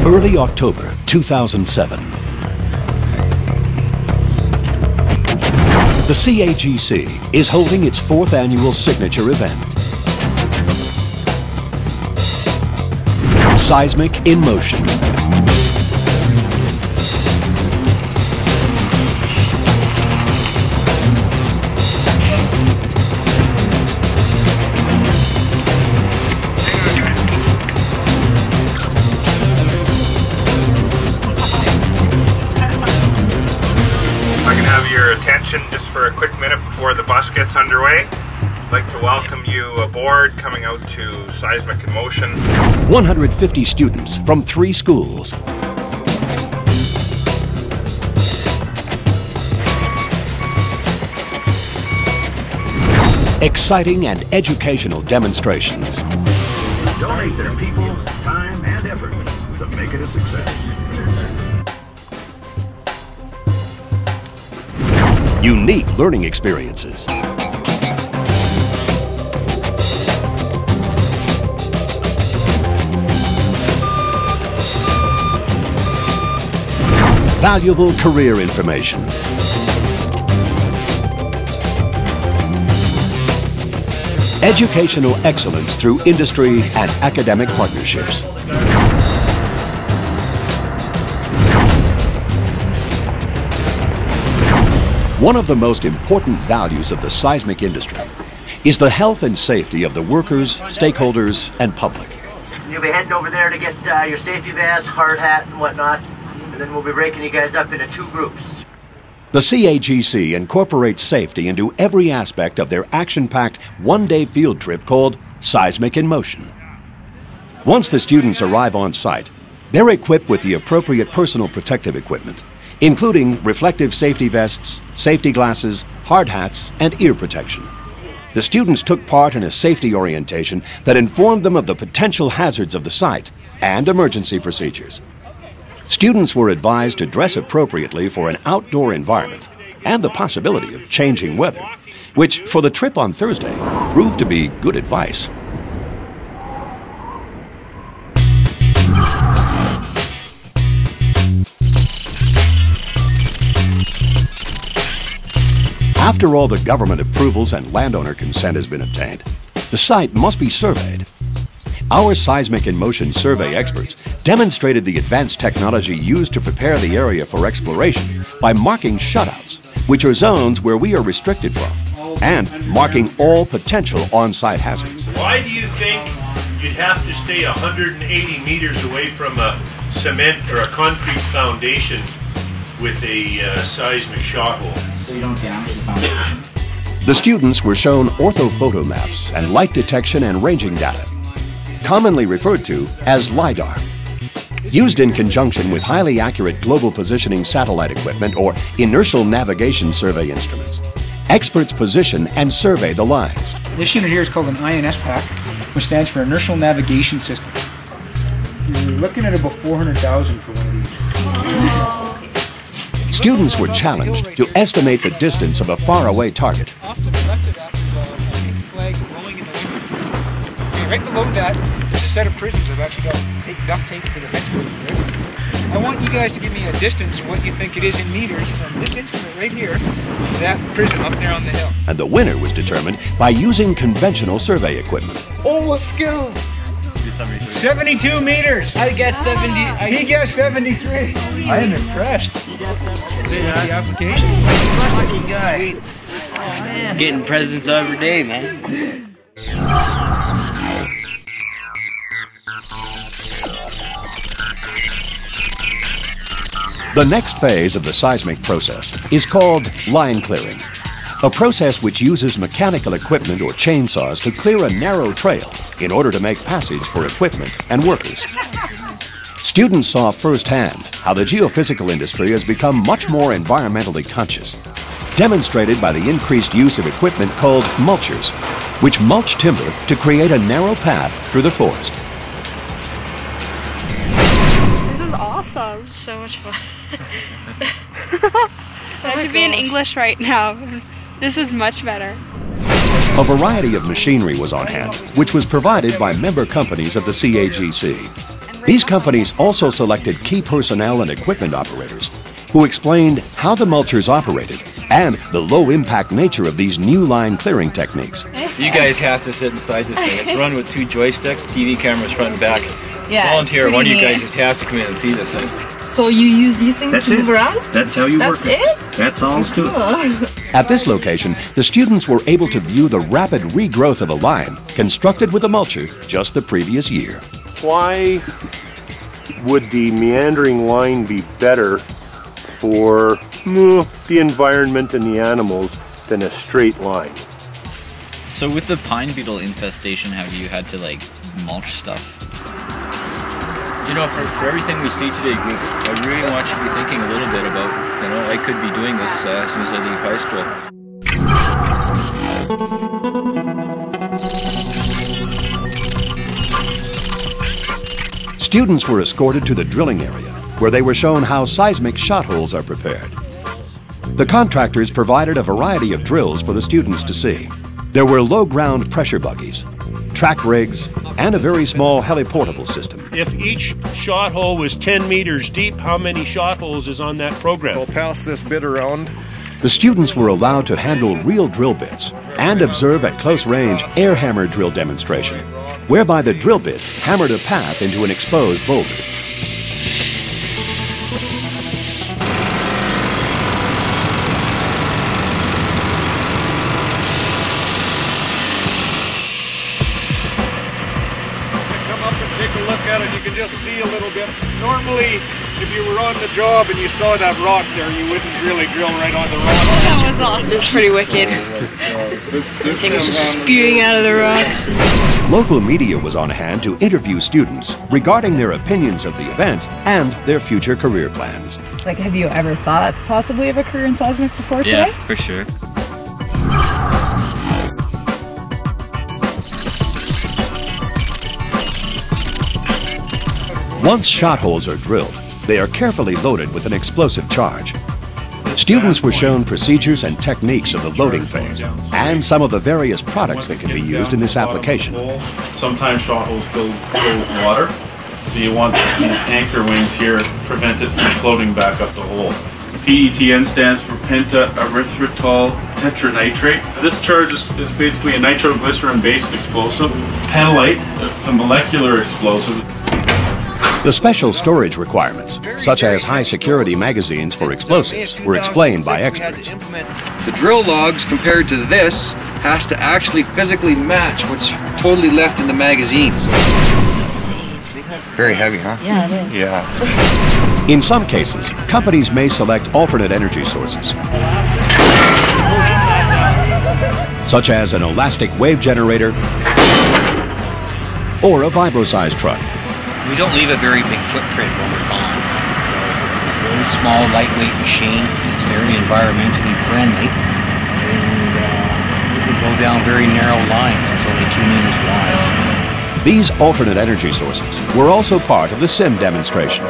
Early October 2007. The CAGC is holding its 4th annual signature event. Seismic in Motion. Attention just for a quick minute before the bus gets underway. I'd like to welcome you aboard coming out to Seismic in Motion. 150 students from 3 schools. Exciting and educational demonstrations. Donate their people, time, and effort to make it a success. Unique learning experiences. Valuable career information. Educational excellence through industry and academic partnerships. One of the most important values of the seismic industry is the health and safety of the workers, stakeholders, and public. You'll be heading over there to get your safety vest, hard hat, and whatnot, and then we'll be breaking you guys up into 2 groups. The CAGC incorporates safety into every aspect of their action-packed one-day field trip called Seismic in Motion. Once the students arrive on site, they're equipped with the appropriate personal protective equipment, including reflective safety vests, safety glasses, hard hats, and ear protection. The students took part in a safety orientation that informed them of the potential hazards of the site and emergency procedures. Students were advised to dress appropriately for an outdoor environment and the possibility of changing weather, which for the trip on Thursday proved to be good advice. After all the government approvals and landowner consent has been obtained, the site must be surveyed. Our Seismic in Motion survey experts demonstrated the advanced technology used to prepare the area for exploration by marking shutouts, which are zones where we are restricted from, and marking all potential on-site hazards. Why do you think you'd have to stay 180 meters away from a cement or a concrete foundation with a seismic shot hole? So you don't damage the foundation. The students were shown orthophoto maps and light detection and ranging data, commonly referred to as LiDAR. Used in conjunction with highly accurate global positioning satellite equipment or inertial navigation survey instruments, experts position and survey the lines. This unit here is called an INS pack, which stands for Inertial Navigation System. You're looking at about 400,000 for one of these. Students were challenged to estimate the distance of a faraway target. Off to the left of that, there's a flag rolling in the river. Okay, right below that, there's a set of prisms I've actually got duct tape to the head for you. I want you guys to give me a distance, what you think it is in meters, from this instrument right here to that prism up there on the hill. And the winner was determined by using conventional survey equipment. Oh, let's go! 72 meters! I guess 70. He guessed 73. I am impressed. The application. Lucky guy. Oh, man. Getting presents every day, man. The next phase of the seismic process is called line clearing, a process which uses mechanical equipment or chainsaws to clear a narrow trail in order to make passage for equipment and workers. Students saw firsthand how the geophysical industry has become much more environmentally conscious, demonstrated by the increased use of equipment called mulchers, which mulch timber to create a narrow path through the forest. This is awesome. So much fun. I should be in English right now. This is much better. A variety of machinery was on hand, which was provided by member companies of the CAGC. These companies also selected key personnel and equipment operators who explained how the mulchers operated and the low-impact nature of these new line clearing techniques. You guys have to sit inside this thing. It's run with 2 joysticks, TV cameras front and back. Yeah, volunteer, one of you guys just has to come in and see this thing. So you use these things to move around? That's how you work it. That's all to it. At this location, the students were able to view the rapid regrowth of a line constructed with a mulcher just the previous year. Why would the meandering line be better for the environment and the animals than a straight line? So with the pine beetle infestation, have you had to like mulch stuff? You know, for everything we see today, I really want you to be thinking a little bit about, you know, I could be doing this as soon as I leave high school. Students were escorted to the drilling area, where they were shown how seismic shot holes are prepared. The contractors provided a variety of drills for the students to see. There were low-ground pressure buggies, track rigs, and a very small heliportable system. If each shot hole was 10 meters deep, how many shot holes is on that program? I'll pass this bit around. The students were allowed to handle real drill bits and observe at close range air hammer drill demonstration, whereby the drill bit hammered a path into an exposed boulder. You can just see a little bit. Normally, if you were on the job and you saw that rock there, you wouldn't really drill right on the rock. That was awesome. It's pretty wicked. Everything was just spewing out of the rocks. Local media was on hand to interview students regarding their opinions of the event and their future career plans. Like, have you ever thought possibly of a career in seismic before today? Yeah, for sure. Once shot holes are drilled, they are carefully loaded with an explosive charge. Students were shown procedures and techniques of the loading phase and some of the various products that can be used in this application. Sometimes shot holes fill with water, so you want these anchor wings here to prevent it from floating back up the hole. PETN stands for penta-erythritol tetranitrate. This charge is basically a nitroglycerin-based explosive. Penolite, it's a molecular explosive. The special storage requirements, such as high-security magazines for explosives, were explained by experts. The drill logs compared to this has to actually physically match what's totally left in the magazines. Very heavy, huh? Yeah, it is. Yeah. In some cases, companies may select alternate energy sources, such as an elastic wave generator or a vibro-sized truck. We don't leave a very big footprint when we're gone. Very small, lightweight machine. It's very environmentally friendly. And we can go down very narrow lines. It's only 2 meters wide. These alternate energy sources were also part of the sim demonstration.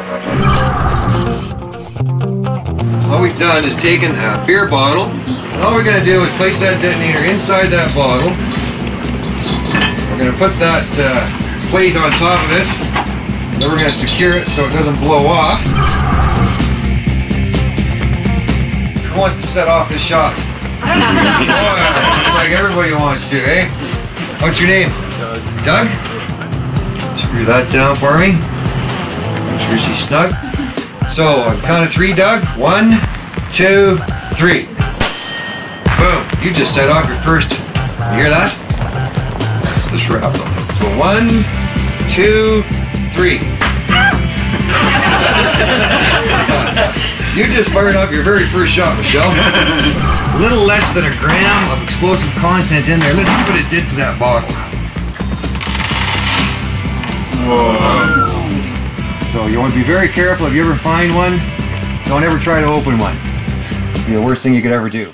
What we've done is taken a beer bottle, and all we're going to do is place that detonator inside that bottle. We're going to put that plate on top of it. Then we're going to secure it so it doesn't blow off. Who wants to set off this shot? Just like everybody wants to, eh? What's your name? Doug. Doug? Screw that down for me. Make sure she's snug. So, on the count of 3, Doug. 1, 2, 3. Boom. You just set off your first. You hear that? That's the shrapnel. So 1, 2, 3. You just fired off your very first shot, Michelle. A little less than a gram of explosive content in there. Let's see what it did to that bottle. Whoa. So you want to be very careful if you ever find one. Don't ever try to open one. It'll be the worst thing you could ever do.